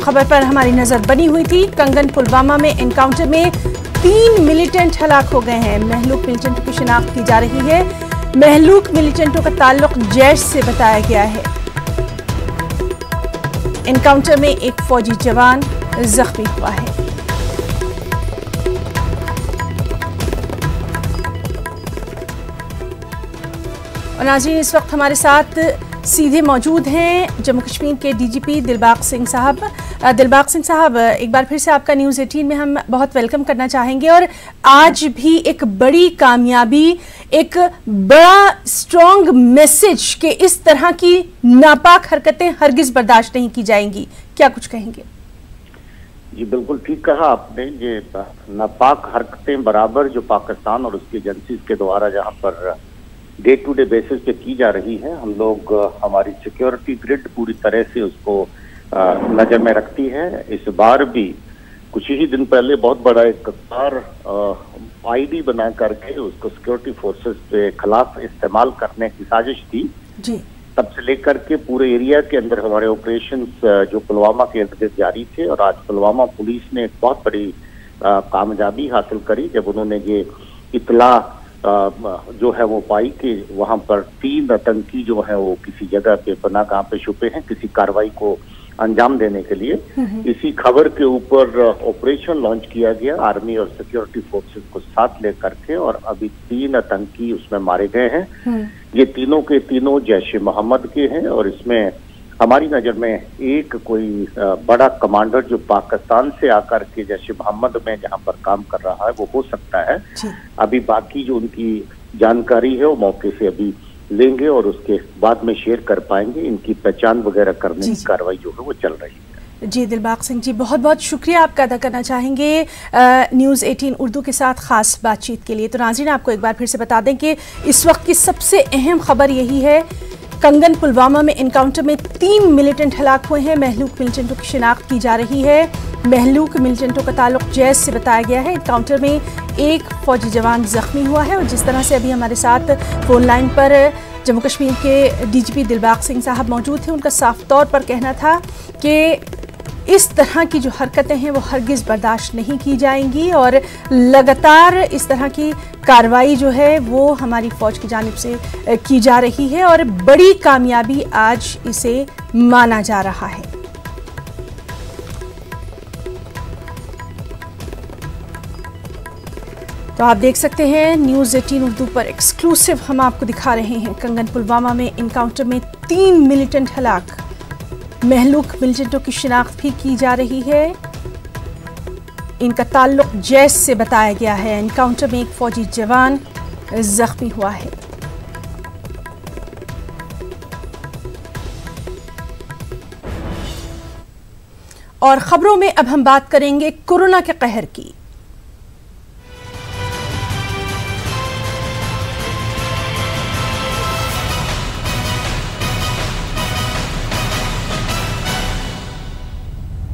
खबर पर हमारी नजर बनी हुई थी। कंगन पुलवामा में एनकाउंटर में 3 मिलिटेंट हलाक हो गए हैं। महलूक मिलिटेंटों की शिनाख्त की जा रही है। महलूक मिलिटेंटों का ताल्लुक जैश से बताया गया है। एनकाउंटर में एक फौजी जवान जख्मी हुआ है। और नाज़रीन, इस वक्त हमारे साथ सीधे मौजूद हैं जम्मू कश्मीर के डीजीपी दिलबाग सिंह साहब। दिलबाग सिंह साहब, एक बार फिर से आपका न्यूज़ 18 में हम बहुत वेलकम करना चाहेंगे। और आज भी एक बड़ी कामयाबी, एक बड़ा स्ट्रॉन्ग मैसेज कि इस तरह की नापाक हरकतें हरगिज बर्दाश्त नहीं की जाएंगी, क्या कुछ कहेंगे? जी बिल्कुल ठीक कहा आपने। ये नापाक हरकतें बराबर जो पाकिस्तान और उसकी एजेंसीज के द्वारा जहां per day to day basis पे की जा रही है, हम लोग हमारी सिक्योरिटी ग्रिड पूरी तरह से उसको नजर में रखती है। इस बार भी कुछ ही दिन पहले बहुत बड़ा एक कार आईडी बना करके उसको सिक्योरिटी फोर्सेस के खिलाफ इस्तेमाल करने की साजिश थी जी। तब से लेकर के पूरे एरिया के अंदर हमारे ऑपरेशंस जो पुलवामा के इर्द गिर्द जारी थे। और आज पुलवामा पुलिस ने एक बहुत बड़ी कामयाबी हासिल करी जब उन्होंने ये इतला जो है वो पाई कि वहां पर 3 आतंकी जो है वो किसी जगह पे पनाह गाह पे छुपे हैं किसी कार्रवाई को अंजाम देने के लिए। इसी खबर के ऊपर ऑपरेशन लॉन्च किया गया आर्मी और सिक्योरिटी फोर्सेस को साथ लेकर के, और अभी 3 आतंकी उसमें मारे गए हैं। ये तीनों के तीनों जैश ए मोहम्मद के हैं। और इसमें हमारी नजर में एक कोई बड़ा कमांडर जो पाकिस्तान से आकर के जैश ए मोहम्मद में जहां पर काम कर रहा है वो हो सकता है। अभी बाकी जो उनकी जानकारी है वो मौके से अभी लेंगे और उसके बाद में शेयर कर पाएंगे। इनकी पहचान वगैरह करने की कार्रवाई जो है वो चल रही है। जी दिलबाग सिंह जी, बहुत बहुत शुक्रिया आपका अदा करना चाहेंगे न्यूज़ 18 उर्दू के साथ खास बातचीत के लिए। तो नाज़रीन, आपको एक बार फिर से बता दें कि इस वक्त की सबसे अहम खबर यही है, कंगन पुलवामा में एनकाउंटर में 3 मिलिटेंट हलाक हुए हैं। महलूक मिलिटेंटों की शिनाख्त की जा रही है। महलूक मिलिटेंटों का ताल्लुक जैश से बताया गया है। एनकाउंटर में एक फौजी जवान जख्मी हुआ है। और जिस तरह से अभी हमारे साथ फोन लाइन पर जम्मू कश्मीर के डीजीपी दिलबाग सिंह साहब मौजूद थे, उनका साफ तौर पर कहना था कि इस तरह की जो हरकतें हैं वो हरगिज़ बर्दाश्त नहीं की जाएंगी और लगातार इस तरह की कार्रवाई जो है वो हमारी फ़ौज की जानिब से की जा रही है और बड़ी कामयाबी आज इसे माना जा रहा है। तो आप देख सकते हैं न्यूज़ 18 उर्दू पर एक्सक्लूसिव हम आपको दिखा रहे हैं। कंगन पुलवामा में एनकाउंटर में 3 मिलिटेंट हलाक। महलूक मिलिटेंटों की शिनाख्त भी की जा रही है। इनका ताल्लुक जैश से बताया गया है। एनकाउंटर में एक फौजी जवान जख्मी हुआ है। और खबरों में अब हम बात करेंगे कोरोना के कहर की।